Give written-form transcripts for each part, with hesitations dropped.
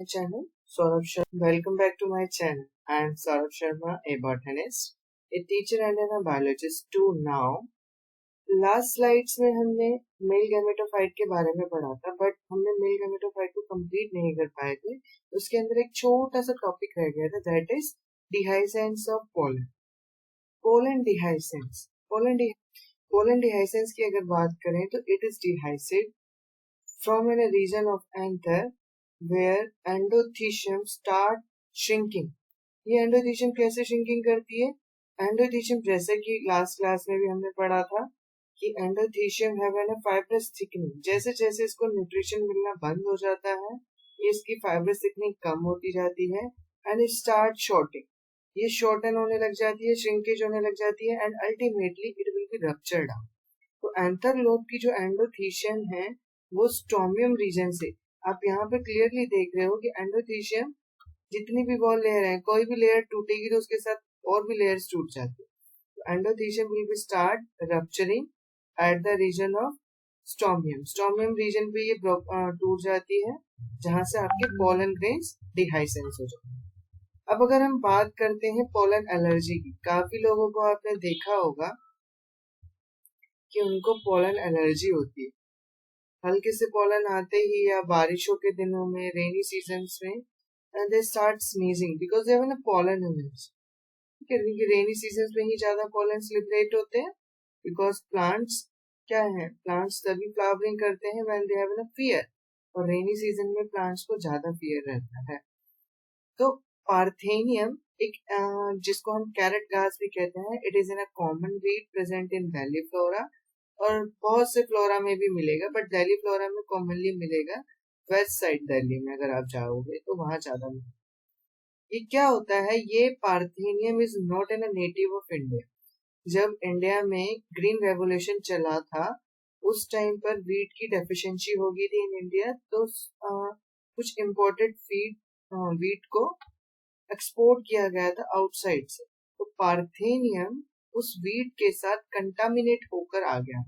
My channel, Saurabh Sharma. Welcome back to my channel. I am Saurabh Sharma, a botanist, a teacher and a biologist too now. Last slides में हमने male gametophyte के बारे में पढ़ा था, but हमने male gametophyte को complete नहीं कर पाए थे। उसके अंदर एक छोटा सा टॉपिक रह गया था, that is dehiscence of pollen. Pollen dehiscence pollen dehiscence की अगर बात करें तो it is dehisced from an region of anther where endothecium start shrinking। ये एंडोथीशियम कैसे श्रिंकिंग करती है? एंडोथीशियम, जैसे कि लास्ट क्लास में भी हमने पढ़ा था कि endothecium have an fibrous thickening. जैसे जैसे इसको न्यूट्रिशन मिलना बंद हो जाता है, ये इसकी फाइब्रस थिकनिंग कम होती जाती है एंड इट स्टार्ट शॉर्टिंग। ये शॉर्टन होने लग जाती है, श्रिंकेज होने लग जाती है and ultimately it will be ruptured out. तो एंथर लोब की जो एंडोथीशियम है वो स्टोमियम रीजन से, आप यहाँ पे क्लियरली देख रहे हो कि एंडोथीशियम जितनी भी वॉल लेयर है, कोई भी लेयर टूटेगी तो उसके साथ और भी लेयर्स टूट जाती है। तो endothecium will be start rupturing at the region of stomium. Stomium region पे ये टूट जाती है, जहां से आपके पोलन ग्रेन्स डिहाइसेंस हो जाते हैं। अब अगर हम बात करते हैं पोलन एलर्जी की, काफी लोगों को आपने देखा होगा कि उनको पोलन एलर्जी होती है। हल्के से पोलन आते ही या बारिशों के दिनों में, रेनी सीजन्स में, and they start sneezing because they have a pollen allergy। ठीक है, क्योंकि रेनी सीजन में ही ज्यादा पोलन लिबरेट होते हैं, बिकॉज प्लांट्स क्या है, प्लांट्स तभी फ्लावरिंग करते हैं when they have an fear, और रेनी सीजन में प्लांट्स को ज्यादा फियर रहता है। तो पार्थेनियम एक जिसको हम कैरेट घास भी कहते हैं, it is in a common weed present in valley flora, और बहुत से फ्लोरा में भी मिलेगा, बट दिल्ली फ्लोरा में कॉमनली मिलेगा। वेस्ट साइड दिल्ली में अगर आप जाओगे तो वहां ज्यादा मिलेगा। ये क्या होता है, ये parthenium is not an native of India. जब इंडिया में ग्रीन रेवोल्यूशन चला था, उस टाइम पर वीट की डेफिशिएंसी हो गई थी इन इंडिया, तो कुछ इम्पोर्टेड फीड वीट को एक्सपोर्ट किया गया था आउटसाइड से। तो पार्थेनियम उस वीट के साथ कंटामिनेट होकर आ गया।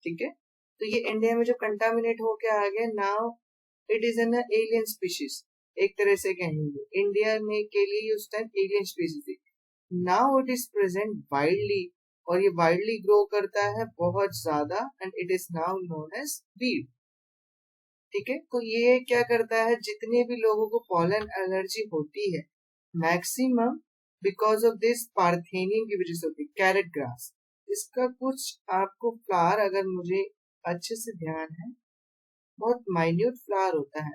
ठीक है, तो ये इंडिया में जो कंटामिनेट होकर आ गया, now it is an alien species, एक तरह से कहेंगे इंडिया में के लिए उस टाइम एलियन स्पीशीज थी। Now it is present widely, और ये वाइडली ग्रो करता है बहुत ज्यादा, and it is now known as weed. ठीक है, तो ये क्या करता है, जितने भी लोगों को पॉलन एलर्जी होती है, maximum because of this parthenium की वजह से होती है। कैरेट ग्रास, इसका कुछ आपको फ्लावर, अगर मुझे अच्छे से ध्यान है, बहुत माइन्यूट फ्लावर होता है,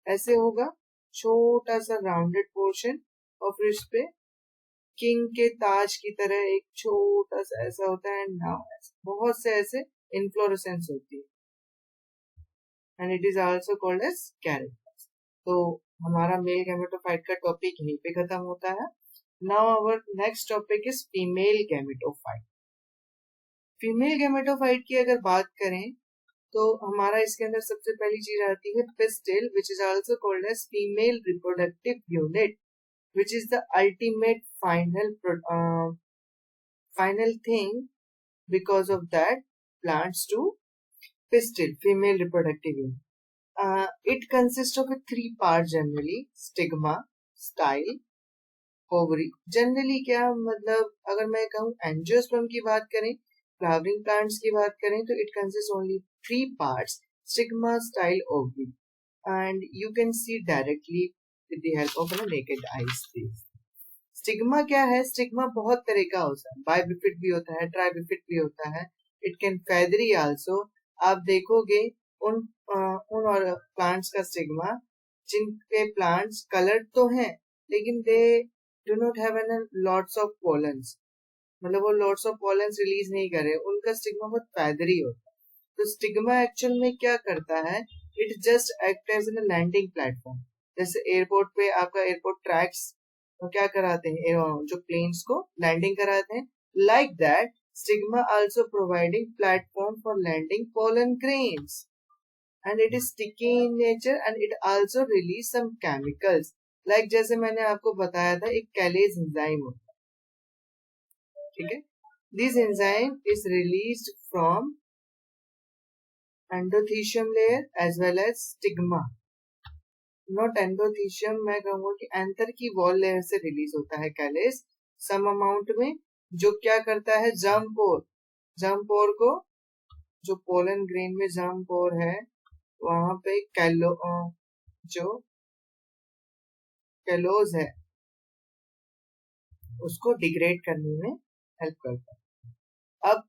ऐसे होगा, छोटा सा राउंडेड पोर्शन, और फिर इस पे किंग के ताज की तरह एक छोटा सा ऐसा होता है, नाउ बहुत से ऐसे इन्फ्लोरेसेंस होती है, and it is also called as carrot. तो हमारा मेल गैमेटोफाइट का टॉपिक यहीं पे खत्म होता है। Now our next topic is female gametophyte. Female gametophyte की अगर बात करें तो हमारा इसके अंदर सबसे पहली चीज आती है pistil, which is also called as female reproductive unit, which is the ultimate final thing, because of that plants to pistil, female reproductive unit. It consists of a three parts generally: stigma, style, ovary। Generally क्या मतलब, अगर मैं कहूँ angiosperm की बात करें, flowering plants की बात करें, तो it consist only three parts: stigma, style, ovary, and you can see directly with the help of a naked eyes। Stigma क्या है? स्टिग्मा बहुत तरह का होता है, बाइबिफिड भी होता है, ट्राइबिफिड भी होता है, इट कैन फेदरी आल्सो। आप देखोगे उन और प्लांट्स का स्टिग्मा जिनके प्लांट्स कलर्ड तो हैं, लेकिन they do not have an lots of pollens, मतलब वो लॉट्स ऑफ पोलन्स रिलीज नहीं कर रहे, उनका स्टिग्मा बहुत फेदरी होता है। तो स्टिग्मा एक्चुअल में क्या करता है, it just act as an landing platform. जैसे एयरपोर्ट पे आपका एयरपोर्ट ट्रैक्स तो क्या कराते हैं, जो प्लेन्स को लैंडिंग कराते हैं, like that stigma also providing platform for landing pollen grains, and it is sticky in nature, and it also release some chemicals, like जैसे मैंने आपको बताया था एक कैलेज एंजाइम होता है। ठीक है, this enzyme is released from endothecium layer as well as stigma, not endothecium, मैं कहूंगा कि एंथर की वॉल लेयर से रिलीज होता है कैलिस सम अमाउंट में, जो क्या करता है जर्म पोर को, जो पोलन ग्रेन में जर्म पोर है वहां पे जो कैलोज है उसको डिग्रेड करने में हेल्प करता है। अब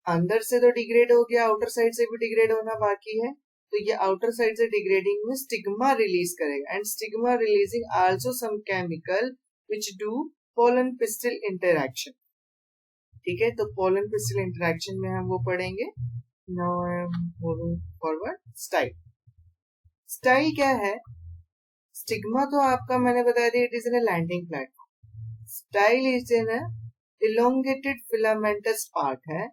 अंदर से तो डिग्रेड हो गया, आउटर साइड से भी डिग्रेड होना बाकी है, तो ये आउटर साइड से डिग्रेडिंग में स्टिग्मा रिलीज करेगा, and stigma releasing also some chemical which do pollen pistil interaction. ठीक है, तो पोलन पिस्टिल इंटरैक्शन में हम वो पढ़ेंगे। Now I am moving forward. Style क्या है? स्टिग्मा तो आपका मैंने बताया था, it is in landing platform. Style is in elongated filamentous part है,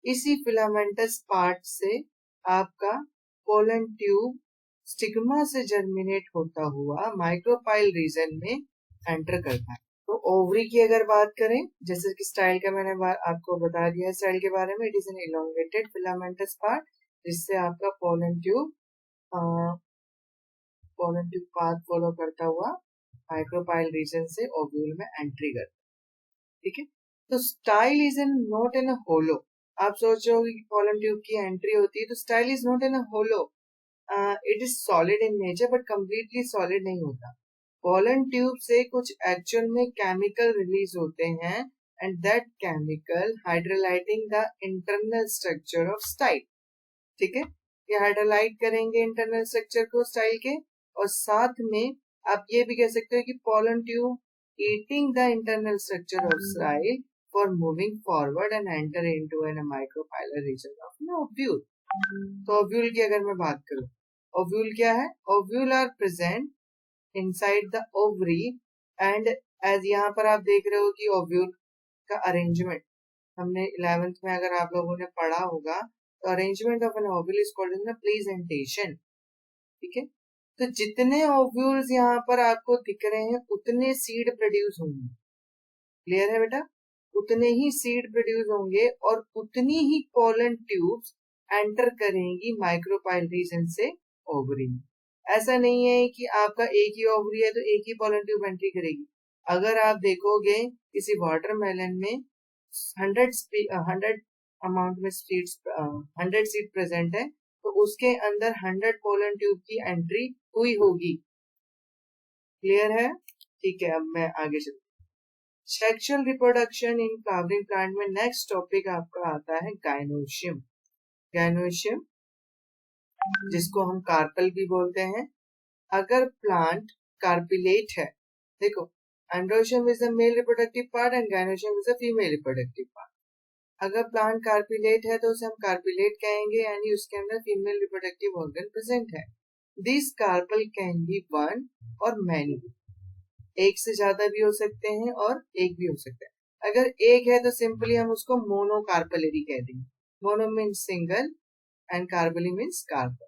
इसी फिलामेंटस पार्ट से आपका पोलन ट्यूब स्टिग्मा से जर्मिनेट होता हुआ माइक्रोपाइल रीजन में एंटर करता है। तो ओवरी की अगर बात करें, जैसे कि स्टाइल का मैंने आपको बता दिया स्टाइल के बारे में, it is an elongated filamentous part जिससे आपका पोलन ट्यूब पाथ फॉलो करता हुआ माइक्रोपाइल रीजन से ओव्यूल में एंट्री करता है। ठीक है, तो style is an not in a hollow. आप सोच रहे हो कि पोलन ट्यूब की एंट्री होती है, तो style is not in a hollow, it is solid in nature but completely solid नहीं होता। पोलन ट्यूब से कुछ एक्चुअल में केमिकल रिलीज होते हैं, and that chemical hydrolysing the internal structure of style. ठीक है, ये हाइड्रोलाइट करेंगे इंटरनल स्ट्रक्चर को स्टाइल के, और साथ में आप ये भी कह सकते हो कि pollen tube eating the internal structure of style for moving forward and enter into an micropylar region of an ovule. तो ओव्यूल की अगर मैं बात करूं, ओव्यूल क्या है? Ovule are present inside the ovary, and as यहाँ पर आप देख रहे हो कि ओव्यूल का अरेंजमेंट हमने 11th में अगर आप लोगों ने पढ़ा होगा, तो arrangement of an ovule is called an presentation. ठीक है, तो जितने ओव्यूल्स यहाँ पर आपको दिख रहे हैं उतने सीड प्रोड्यूस होंगे। क्लियर है बेटा? उतने ही सीड प्रोड्यूस होंगे और उतनी ही पोलन ट्यूब्स एंटर करेंगी माइक्रोपाइल रीजन से ओवरी में। ऐसा नहीं है कि आपका एक ही ओवरी है तो एक ही पोलन ट्यूब एंट्री करेगी। अगर आप देखोगे किसी वाटरमेलन में 100 अमाउंट में सीड्स 100 सीड प्रेजेंट है, तो उसके अंदर 100 पोलन ट्यूब की एंट्री हुई होगी। क्लियर है? ठीक है, अब मैं आगे चलता हूँ। Sexual reproduction in flowering plant में नेक्स्ट टॉपिक आपका आता है गाइनोशियम। गाइनोशियम जिसको हम कार्पल भी बोलते हैं। अगर प्लांट कार्पिलेट है, देखो androecium is the male reproductive part and gynoecium is the female reproductive part. अगर प्लांट कार्पिलेट है तो उसे हम कार्पिलेट कहेंगे, यानी उसके अंदर फीमेल रिप्रोडक्टिव ऑर्गन प्रेजेंट है। This carpel can be one or many, एक से ज्यादा भी हो सकते हैं और एक भी हो सकता है। अगर एक है तो सिंपली हम उसको मोनोकार्पलरी कह देंगे। Mono means single and carpellary means carpel.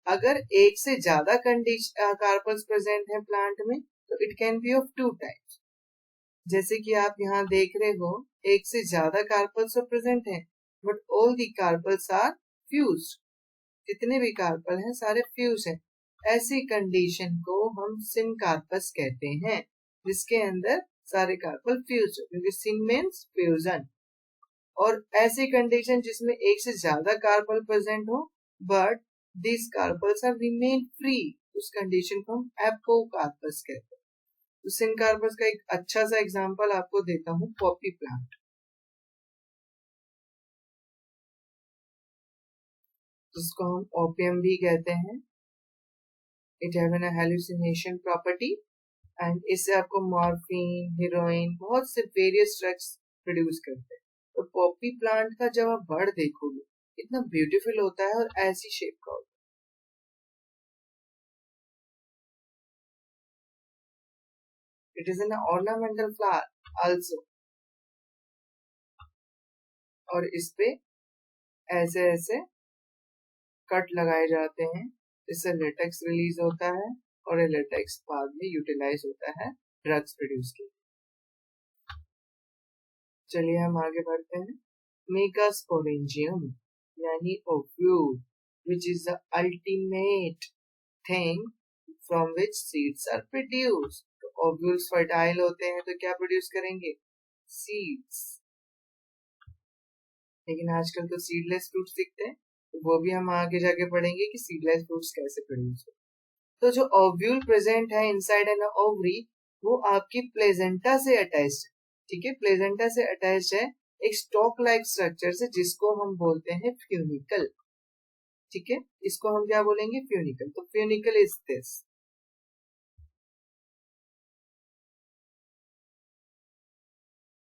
अगर एक से ज्यादा कार्पल्स प्रेजेंट है प्लांट में, तो it can B of two types. जैसे कि आप यहाँ देख रहे हो, एक से ज्यादा कार्पल्स प्रेजेंट हैं, but all the carpels are fused. जितने भी कार्पल हैं सारे फ्यूज हैं। ऐसी कंडीशन को हम सिनकार्पस कहते हैं, जिसके अंदर सारे कार्पल फ्यूज, क्योंकि सिन मीन्स फ्यूजन। और ऐसी कंडीशन जिसमें एक से ज्यादा कार्पल प्रेजेंट हो but these carpels are remain free, उस कंडीशन को हम एपोकार्पस कहते हैं। तो सिनकार्पस का एक अच्छा सा एग्जांपल आपको देता हूँ, पॉपी प्लांट, जिसको हम ओपियम भी कहते हैं। It have an hallucination property, and इससे आपको मॉर्फिन, हेरोइन, बहुत से वेरियस ड्रग्स प्रोड्यूस करते हैं। तो पॉपी प्लांट का जब आप बर्ड देखोगे इतना ब्यूटीफुल होता है और ऐसी शेप का होता है। It is an ornamental flower also, और इस पे ऐसे ऐसे कट लगाए जाते हैं, इससे लेटेक्स रिलीज होता है और ये लेटेक्स बाद में यूटिलाइज होता है ड्रग्स प्रोड्यूस के। चलिए हम आगे बढ़ते हैं। मेगास्पोरेंजियम यानी ovule, which is the ultimate thing from which seeds are produced. तो ओव्यूल्स फर्टाइल होते हैं तो क्या प्रोड्यूस करेंगे? सीड्स। लेकिन आजकल तो सीडलेस फ्रूट्स दिखते हैं, तो वो भी हम आगे जाके पढ़ेंगे कि सीडलेस फ्रूट्स कैसे प्रोड्यूस होते हैं। तो जो ओव्यूल प्रेजेंट है इनसाइड एन ओवरी, वो आपकी प्लेजेंटा से अटैच्ड है। ठीक है, प्लेजेंटा से अटैच्ड है एक स्टॉक लाइक स्ट्रक्चर से, जिसको हम बोलते हैं फ्यूनिकल। ठीक है, इसको हम क्या बोलेंगे? फ्यूनिकल। तो फ्यूनिकल इज दिस।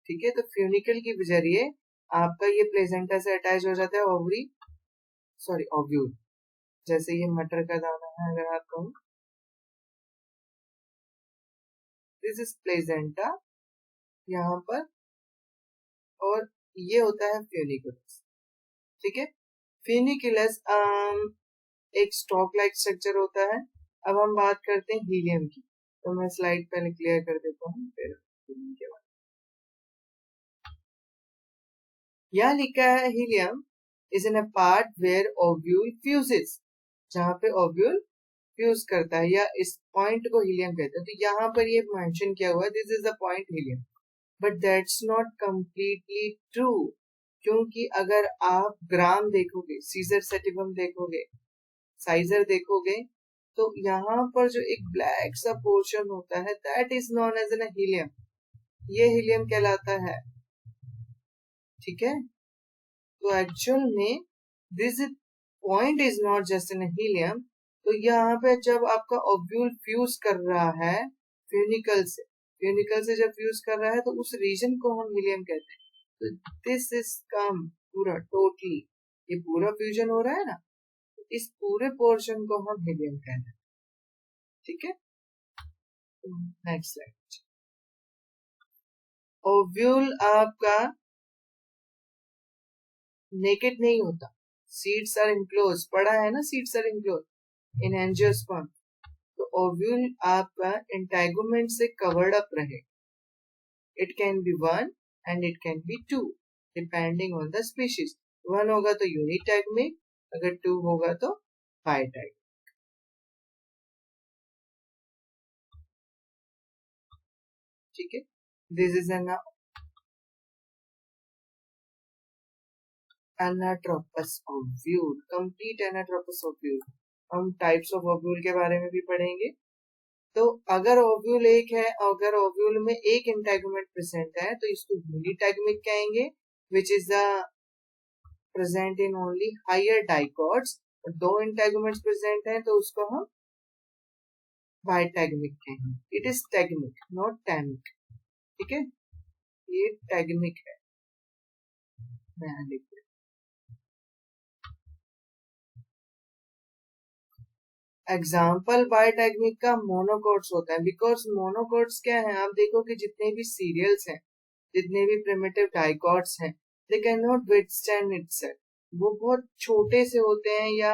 ठीक है, तो फ्यूनिकल के जरिए आपका ये प्लेजेंटा से अटैच हो जाता है ओवरी, सॉरी ओव्यूल। जैसे ये मटर का दाना है, अगर आप कहूं दिस इज प्लेजेंटा यहाँ पर, और ये होता है फ्यूनिकुलस। ठीक है, फ्यूनिकुलस एक स्टॉक लाइक स्ट्रक्चर होता है। अब हम बात करते हैं हीलियम की, तो मैं स्लाइड पहले क्लियर कर देता हूँ, फिर हीलियम के बारे में। यहाँ लिखा है hilum is in a part where ovule fuses, जहाँ पे ओव्यूल फ्यूज करता है, या इस पॉइंट को हीलियम कहते हैं। तो यहाँ पर ये मेंशन किया हुआ है this is the point helium, but that's not completely true. क्योंकि अगर आप ग्राम देखोगे, सीजर सेटिवम देखोगे, साइजर देखोगे, तो यहाँ पर जो एक ब्लैक सा पोर्शन होता है that is known as an hilum, ये हीलियम कहलाता है। ठीक है, तो एक्चुअल में this point is not just in hilum. तो यहाँ पे जब आपका ओव्यूल फ्यूज कर रहा है फ्यूनिकल से जब फ्यूज कर रहा है, तो उस रीजन को हम हीलियम कहते हैं। तो दिस इज कम पूरा टोटली, ये पूरा फ्यूजन हो रहा है ना, इस पूरे पोर्शन को हम हीलियम कहते हैं। ठीक है, नेक्स्ट स्लाइड। ओव्यूल आपका नेकेड नहीं होता, सीड्स आर इनक्लोज, पढ़ा है ना, seeds are enclose in angiosperm. तो ओव्यूल आपका इंटेगुमेंट से कवर्ड अप रहे। It can be one and it can be two depending on the species. One होगा तो यूनिटैगमिक, अगर टू होगा तो बाइटैगमिक। ठीक है, this is N anatropous ovule, complete anatropous ovule. हम टाइप्स ऑफ ओव्यूल के बारे में भी पढ़ेंगे। तो अगर ओव्यूल एक है, अगर ओव्यूल में एक इंटेगुमेंट प्रेजेंट है, तो इसको यूनिटैगमिक कहेंगे, which is the present in only higher dicots. और दो इंटेगुमेंट्स प्रेजेंट हैं तो उसको हम बाइटैगमिक कहेंगे। It is tegmic not tamic. ठीक है, ये टैगमिक है। मैं लिख एग्जाम्पल बायोटेक्निक का मोनोकोट्स होता है, बिकॉज मोनोकोट्स क्या है, आप देखो कि जितने भी सीरियल्स हैं, जितने भी प्रिमिटिव डाइकॉट्स हैं, they can not withstand itself. वो बहुत छोटे से होते हैं, या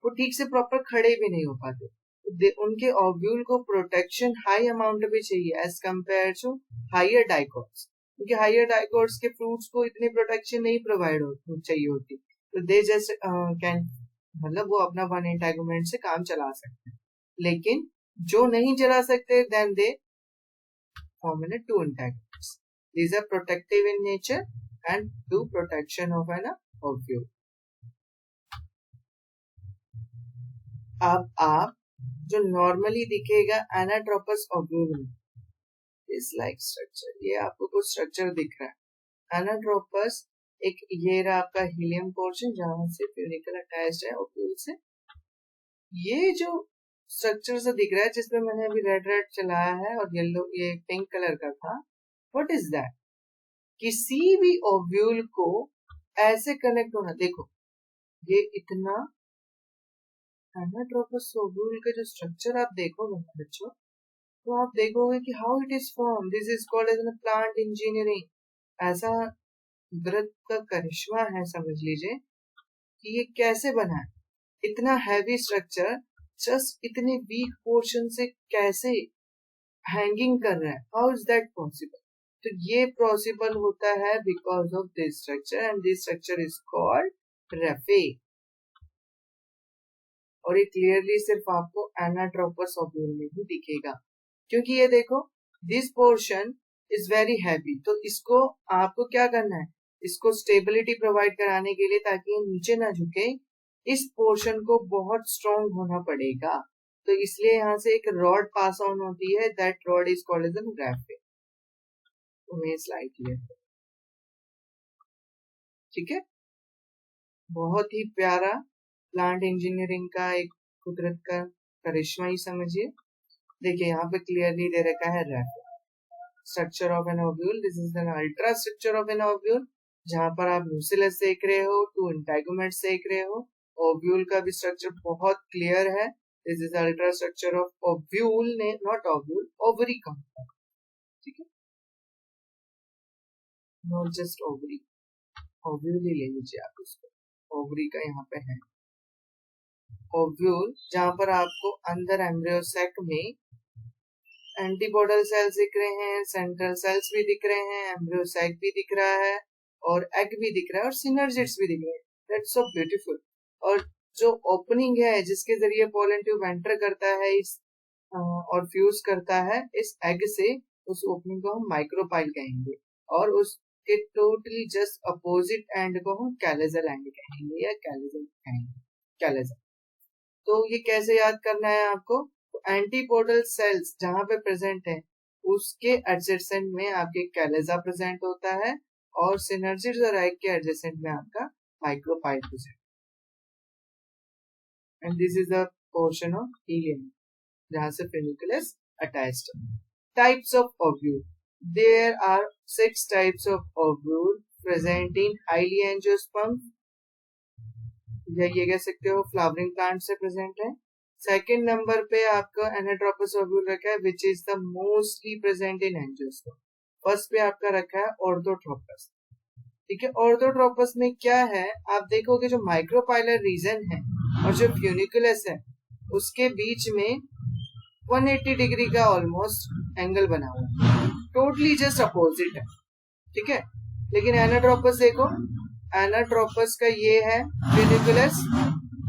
वो ठीक से प्रॉपर खड़े भी नहीं हो पाते। उनके ओव्यूल को प्रोटेक्शन हाई अमाउंट में चाहिए as compare to higher dicots, क्योंकि हायर डाइकॉट्स के फ्रूट्स को इतनी प्रोटेक्शन नहीं प्रोवाइड चाहिए होती। तो दे जस्ट कैन, मतलब वो अपना वन एंटागोमेंट से काम चला सकते हैं। लेकिन जो नहीं चला सकते then they form into antagonists. These are protective in nature and do protection of an ovule. अब आप जो नॉर्मली दिखेगा एनाट्रोपस ओव्यूल में, इस लाइक स्ट्रक्चर, ये आपको कुछ स्ट्रक्चर दिख रहा है एनाट्रोपस। एक ये रहा आपका हीलियम पोर्शन जहां से फ्यूनिकल अटैच्ड है ओव्यूल से। ये जो स्ट्रक्चर से दिख रहा है, जिसमें मैंने अभी रेड रेड चलाया है और येलो, ये पिंक कलर का था, व्हाट इज दैट? किसी भी ओव्यूल को ऐसे कनेक्ट होना, देखो ये इतना एनाट्रोपस ओव्यूल का जो स्ट्रक्चर आप देखोगे ना बच्चों, तो आप देखोगे कि how it is form, this is called as an plant engineering. ऐसा कुदरत का करिश्मा है, समझ लीजिए कि ये कैसे बना है। इतना हैवी स्ट्रक्चर जस्ट इतने वीक पोर्शन से कैसे हैंगिंग कर रहा है, हाउ इज दैट पॉसिबल? तो ये पॉसिबल होता है because of this structure, and this structure is called raphe. और ये क्लियरली सिर्फ आपको एनाट्रोपस ओव्यूल में ही दिखेगा, क्योंकि ये देखो this portion is very heavy, तो इसको आपको क्या करना है, इसको स्टेबिलिटी प्रोवाइड कराने के लिए ताकि ये नीचे ना झुके, इस पोर्शन को बहुत स्ट्रॉन्ग होना पड़ेगा। तो इसलिए यहाँ से एक रॉड पास ऑन होती है, that rod is called as an graphic. Slide clear, ठीक है। बहुत ही प्यारा प्लांट इंजीनियरिंग का एक कुदरत का करिश्मा ही समझिए। देखिए यहाँ पे क्लियरली दे रखा है rapid structure of an ovule, this is an ultra structure of an ovule, जहां पर आप न्यूक्लियस देख रहे हो, 2 इंटेगुमेंट्स देख रहे हो। ओव्यूल का भी स्ट्रक्चर बहुत क्लियर है, this is ultra structure of ovule, not ovule, ovary compound, ठीक है, नॉट जस्ट ओवरी, ओव्यूल ही ले लीजिए आप उसको, ओवरी का यहाँ पे है ओव्यूल, जहां पर आपको अंदर एम्ब्रियोसैक में एंटीपोडल सेल्स दिख रहे हैं, सेंट्रल सेल्स भी दिख रहे हैं, एम्ब्रियोसैक भी दिख रहा है, और एग भी दिख रहा है, और सिनर्जिड्स भी दिख रहे हैं। That's so beautiful. और जो ओपनिंग है जिसके जरिए पोलन ट्यूब एंटर करता है इस और फ्यूज करता है इस एग से, उस ओपनिंग को हम माइक्रोपाइल कहेंगे, और उसके टोटली जस्ट अपोजिट एंड को हम कैलेजल एंड कहेंगे या कैलेजल कहेंगे, कैलेजल। तो ये कैसे याद करना है आपको, तो एंटीपोडल सेल्स जहां पे प्रेजेंट है उसके एडजेसेंट में आपके कैलेजा प्रेजेंट होता है, और सिनर्जिड्स और एग के एडजेसेंट में आपका micropyle present, and this is the portion of hilum जहां से funiculus attached. Types of ovule, there are 6 types of ovule present in highly angiosperm, या ये कह सकते हो फ्लावरिंग प्लांट से प्रेजेंट है। सेकंड नंबर पे आपका एनाट्रोपस ओव्यूल रखा है, which is the mostly present in angiosperm. First पे आपका रखा है ऑर्थोट्रोपस, ठीक है। ऑर्थोट्रोपस में क्या है, आप देखोगे जो माइक्रोपाइलर रीजन है और जो फ्यूनिकुलस है उसके बीच में 180 डिग्री का ऑलमोस्ट एंगल बना हुआ है, टोटली जस्ट अपोजिट है, ठीक है। लेकिन एनाट्रोपस देखो, एनाट्रोपस का ये है फ्यूनिकुलस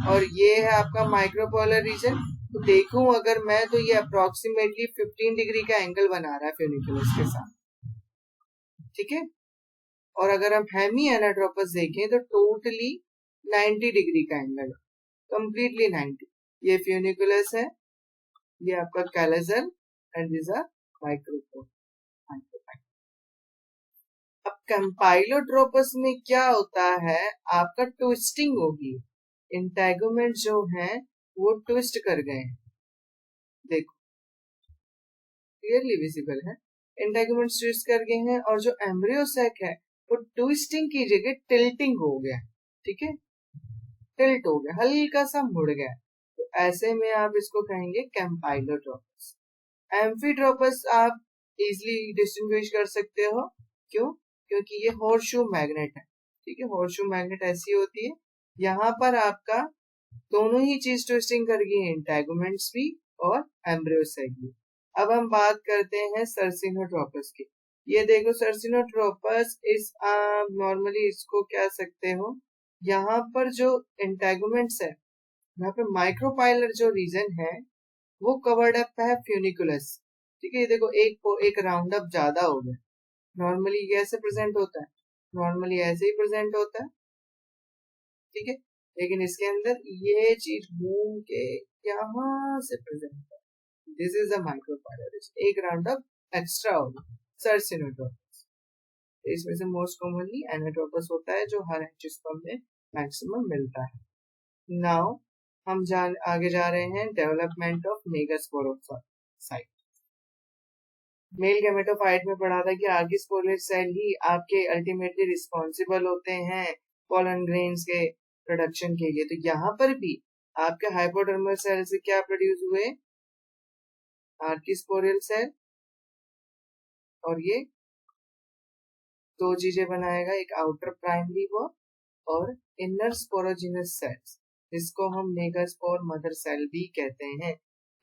और ये है आपका माइक्रोपोलर रीजन। तो देखूं अगर मैं, तो ये अप्रोक्सीमेटली 15 डिग्री का एंगल बना रहा है फ्यूनिकुलस के साथ, ठीक है। और अगर हम हेमी एनाट्रोपस देखें तो टोटली 90 डिग्री का एंगल है, कंप्लीटली 90। ये फ्यूनिकुलस है, ये आपका कैलेजल, एंड दिस आर माइक्रोपोल। अब कंपाइलोट्रोपस में क्या होता है, आपका ट्विस्टिंग होगी, इंटेगुमेंट जो है वो ट्विस्ट कर गए हैं, देखो क्लियरली विजिबल है, इंटेगुमेंट ट्विस्ट कर गए हैं, और जो एम्ब्रियोसैक है वो ट्विस्टिंग की जगह टिल्टिंग हो गया, ठीक है, टिल्ट हो गया, हल्का सा मुड़ गया, तो ऐसे में आप इसको कहेंगे कंपाइलोट्रोपस। एम्फीट्रोपस आप इजिली डिस्टिंग्विश कर सकते हो, क्यों, क्योंकि ये हॉर्सशू मैग्नेट है, ठीक है, हॉर्सशू मैग्नेट ऐसी होती है, यहाँ पर आपका दोनों ही चीज ट्विस्टिंग कर गई है, इंटेगुमेंट्स भी और एम्ब्रियोसैक भी। अब हम बात करते हैं सर्सिनोट्रोपस की। ये देखो सर्सिनोट्रोपस इस नॉर्मली इसको कह सकते हो, यहाँ पर जो इंटेगुमेंट्स है, यहाँ पे माइक्रोपाइलर जो रीजन है वो कवर्ड अप है फ्यूनिकुलस, ठीक है। ये देखो एक राउंड अप ज्यादा हो गया, नॉर्मली कैसे प्रेजेंट होता है, नॉर्मली ऐसे ही प्रेजेंट होता है, ठीक है, लेकिन इसके अंदर ये चीज घूम के यहाँ से प्रेजेंट है, दिस इज द माइक्रोपाइलर, एक राउंड अप एक्स्ट्रा हो गया सर्सिनोट्रोपस। इसमें से मोस्ट कॉमनली एनाट्रोपस होता है जो हर एंजियोस्पर्म में मैक्सिमम मिलता है। नाउ हम आगे जा रहे हैं, डेवलपमेंट ऑफ मेगास्पोरोसाइट। मेल गैमेटोफाइट में पढ़ा था कि आर्किस्पोरियल सेल ही आपके अल्टीमेटली रिस्पॉन्सिबल होते हैं पोलन ग्रेन्स के प्रोडक्शन के लिए। तो यहाँ पर भी आपके हाइपोडर्मल सेल से क्या प्रोड्यूस हुए, आर्किस्पोरियल सेल, और ये दो चीजें बनाएगा, एक आउटर प्राइमरी वॉल और इनर स्पोरोजिनस सेल्स, जिसको हम मेगास्पोर मदर सेल भी कहते हैं।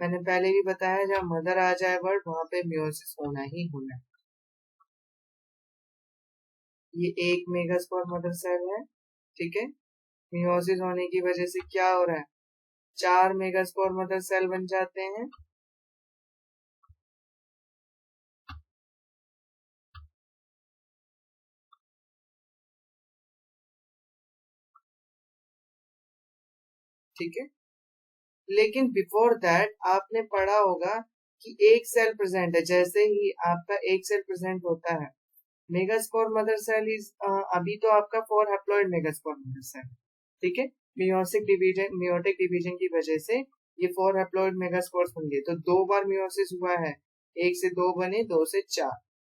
मैंने पहले भी बताया, जहाँ मदर आ जाए वर्ड वहां पे मियोसिस होना ही होना है। ये एक मेगास्पोर मदर सेल है, ठीक है। मियोसिस होने की वजह से क्या हो रहा है, 4 मेगास्पोर मदर सेल बन जाते हैं। ठीक है, लेकिन बिफोर दैट आपने पढ़ा होगा कि एक सेल प्रेजेंट है। जैसे ही आपका एक सेल प्रेजेंट होता है, मेगास्पोर मदर सेल इज अभी तो आपका 4 हैप्लॉइड मेगास्पोर मदर सेल, ठीक है। मियोटिक डिवीजन की वजह से ये 4 हैप्लॉइड मेगास्पोर्स बन गए, तो 2 बार मियोसिस हुआ है, 1 से 2 बने, 2 से 4।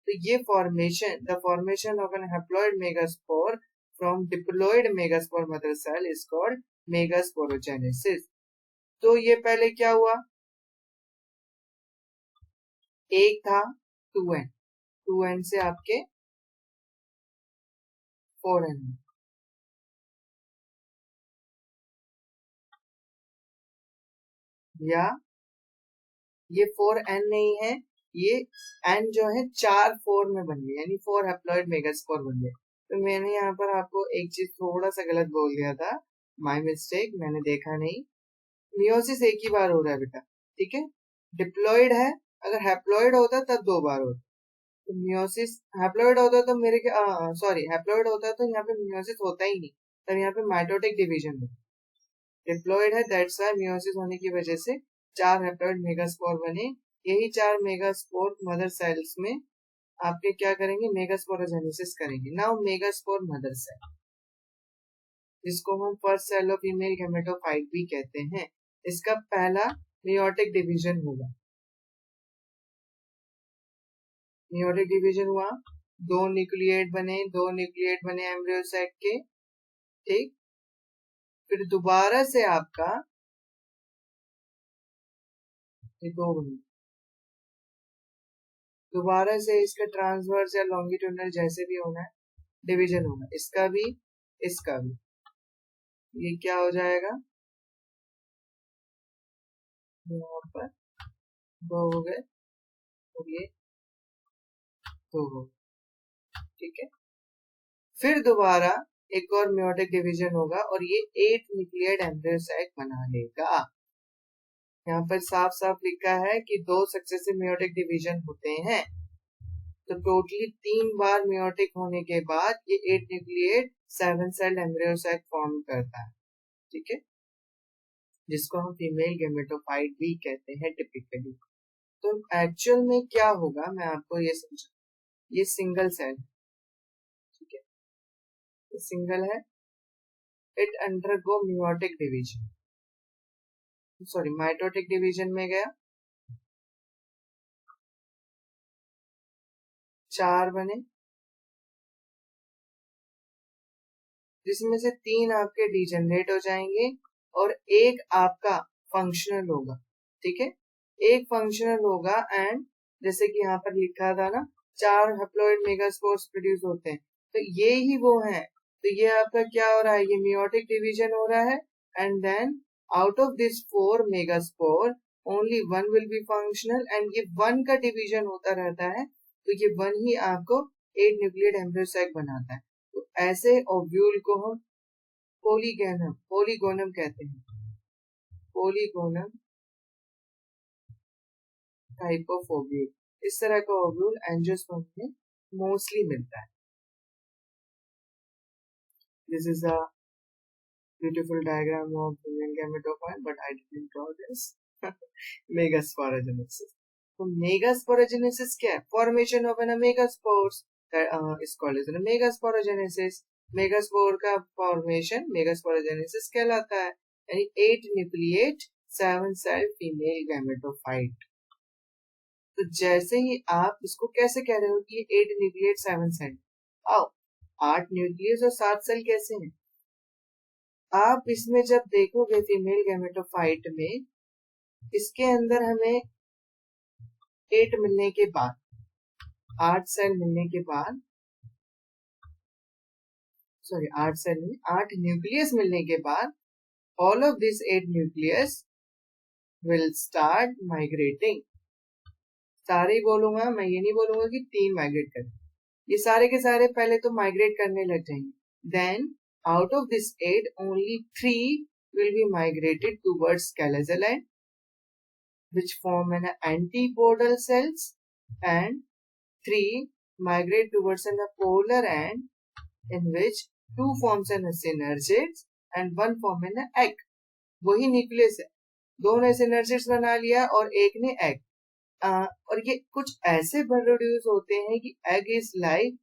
तो ये formation of an haploid megaspore from diploid megaspore mother cell is called megasporogenesis. तो ये पहले क्या हुआ, एक था 2n, 2n से आपके 4n, या ये 4n नहीं है, ये n जो है 4 4 में बन गया, यानी 4 हैप्लॉइड मेगास्पोर बन गया। तो मैंने यहाँ पर आपको एक चीज थोड़ा सा गलत बोल दिया था, माय मिस्टेक, मैंने देखा नहीं। मियोसिस एक ही बार हो रहा है बेटा, ठीक है। डिप्लॉइड है, अगर हैप्लॉइड होता तब 2 बार होता। तो मियोसिस हैप्लॉइड होता तो मेरे सॉरी हैप्लॉइड होता तो यहाँ पे मियोसिस होता ही नहीं, तब यहाँ पे माइटोटिक डिवीजन होता। डिप्लॉइड है, दैट्स व्हाई मियोसिस होने की वजह से 4 हैप्लॉइड मेगास्पोर बने। यही 4 मेगास्पोर मदर सेल्स में आपके क्या करेंगे, मेगास्पोरोजेनेसिस करेंगे। नाउ मेगास्पोर मदर सेल, जिसको हम first cell of female gametophyte भी कहते हैं, इसका पहला मियोटिक डिवीजन होगा। मियोटिक डिवीजन हुआ, 2 न्यूक्लिएट बने एम्ब्रियो सैक के, ठीक। फिर दोबारा से आपका ये 2 बने, दोबारा से इसका ट्रांसवर्स या लॉन्गिट्यूडनल जैसे भी होना है डिवीजन होगा, इसका भी इसका भी। ये क्या हो जाएगा, यहाँ पर 2 हो गए और ये 2 हो गए, ठीक है। फिर दोबारा एक और मियोटिक डिवीजन होगा और ये 8 न्यूक्लियड एम्ब्रियो सैक बना लेगा। यहाँ पर साफ साफ लिखा है कि 2 सक्सेसिव मियोटिक डिवीजन होते हैं, तो टोटली 3 बार मियोटिक होने के बाद ये 8 nucleate 7 cell embryo sac form करता है, ठीक है, जिसको हम फीमेल गैमेटोफाइट भी कहते हैं टिपिकली। तो एक्चुअल में क्या होगा मैं आपको ये समझा, ये सिंगल सेल, ठीक है, ये सिंगल है, it undergo meiotic division, sorry mitotic division में गया, 4 बने, जिसमें से 3 आपके डिजेनरेट हो जाएंगे और एक आपका फंक्शनल होगा, ठीक है। एक फंक्शनल होगा एंड जैसे कि यहाँ पर लिखा था ना 4 हैप्लॉइड मेगास्पोर्स प्रोड्यूस होते हैं, तो ये ही वो है। तो ये आपका क्या हो रहा है, ये मियोटिक डिवीजन हो रहा है and then out of this 4 megaspore only 1 will be functional and ये 1 का डिवीजन होता रहता है, तो ये 1 ही आपको 8 न्यूक्लियड एम्ब्रियो सैक बनाता है। तो ऐसे ओव्यूल को हम पोलीगोनम कहते हैं, पोलीगोनम टाइप ऑफ ओव्यूल। इस तरह का ओव्यूल एंजियोस्पर्म में मोस्टली मिलता है। This is a beautiful diagram of female gametophyte, but I didn't draw this. Megasporogenesis, तो मेगास्पोरोजेनेसिस क्या है, formation of an megaspores is called as megasporogenesis. Megaspore का फॉर्मेशन मेगास्पोरोजेनेसिस कहलाता है, यानी 8 न्यूक्लिएट 7 सेल फीमेल गैमेटोफाइट। तो जैसे ही आप इसको कैसे कह रहे हो कि 8 न्यूक्लियस 7 सेल, आओ 8 न्यूक्लियस और 7 सेल कैसे हैं, आप इसमें जब देखोगे फीमेल गैमेटोफाइट में, इसके अंदर हमें 8 मिलने के बाद, 8 सेल मिलने के बाद, सॉरी 8 सेल में 8 न्यूक्लियस मिलने के बाद, all of this 8 nucleus will start migrating. सारे ही बोलूंगा मैं, ये नहीं बोलूंगा कि 3 माइग्रेट करें, ये सारे के सारे पहले तो माइग्रेट करने लग जाएंगे, then out of this 8 only 3 will be migrated towards callosal end, which form an antipodal cells, and 3 migrate towards an polar end, in which 2 forms an synergids and 1 form an egg. वही nucleus है, दो ने synergids बना लिया और एक ने egg. और ये कुछ ऐसे प्रोड्यूस होते हैं कि egg is like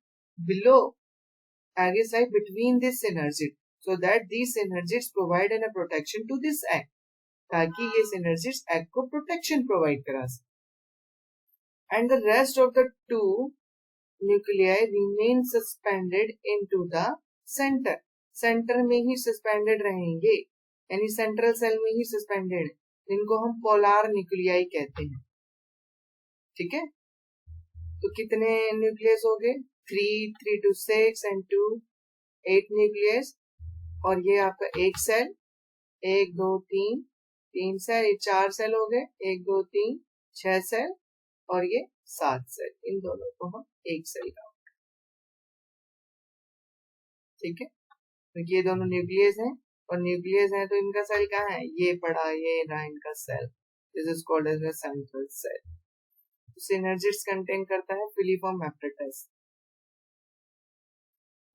between this synergid, so that these synergids provide a protection to this egg, ताकि ये synergids egg को protection provide करा सके. And the rest of the 2 nuclei remain suspended into the center. Centre में ही suspended रहेंगे, यानी central cell में ही suspended, जिनको हम पोलार न्यूक्लियाई कहते हैं. ठीक है, तो कितने न्यूक्लियस हो गए? 3 to 6 and 2 8 न्यूक्लियस. और ये आपका एक सेल, 1 2 3 सेल, ये 4 सेल हो गए, 1 2 3 6 सेल, और ये 7 सेल. इन दोनों को हम एक सेल का. ठीक है, तो ये दोनों न्यूक्लियस हैं, और न्यूक्लियस है तो इनका सेल कहाँ है? ये पड़ा, ये रहा इनका cell. This is called as the central cell. Synergids contain करता है फिलिफॉर्म एप्रेटस.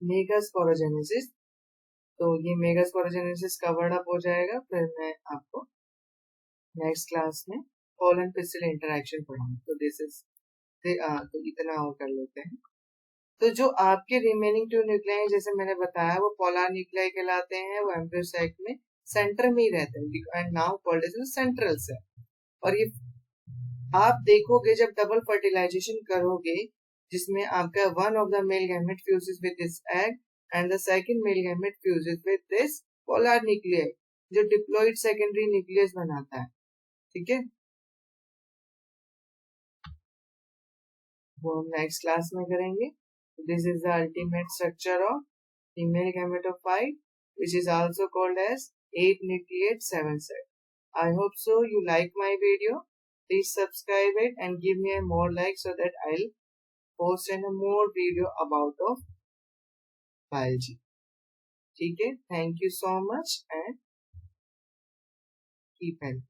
मेगास्पोरोजेनेसिस, तो ये मेगास्पोरोजेनेसिस कवर्ड अप हो जाएगा, फिर मैं आपको नेक्स्ट क्लास में पोलन पिस्टिल इंटरेक्शन पढ़ाऊंगा. तो दिस इज तो इतना और कर लेते हैं. तो जो आपके रिमेनिंग 2 न्यूक्लियाई जैसे मैंने बताया वो पोलर न्यूक्लियाई कहलाते हैं. वो एम्ब्रियो साइट में सेंटर में ही रहते हैं, and now called as central cell. और ये आप देखोगे जब डबल फर्टिलाइजेशन करोगे, जिसमें आपका one of the male gamete fuses with this egg and the second male gamete fuses with this polar nuclei, जो डिप्लॉइड सेकेंडरी न्यूक्लियस बनाता है. ठीक है, वो हम नेक्स्ट क्लास में करेंगे. This is the ultimate structure of female gametophyte, which is also called as 8 nucleate 7 cell. I hope so you like my video. Please subscribe it and give me a more like so that I'll post a more video about of biology. ठीक है, thank you so much and keep healthy.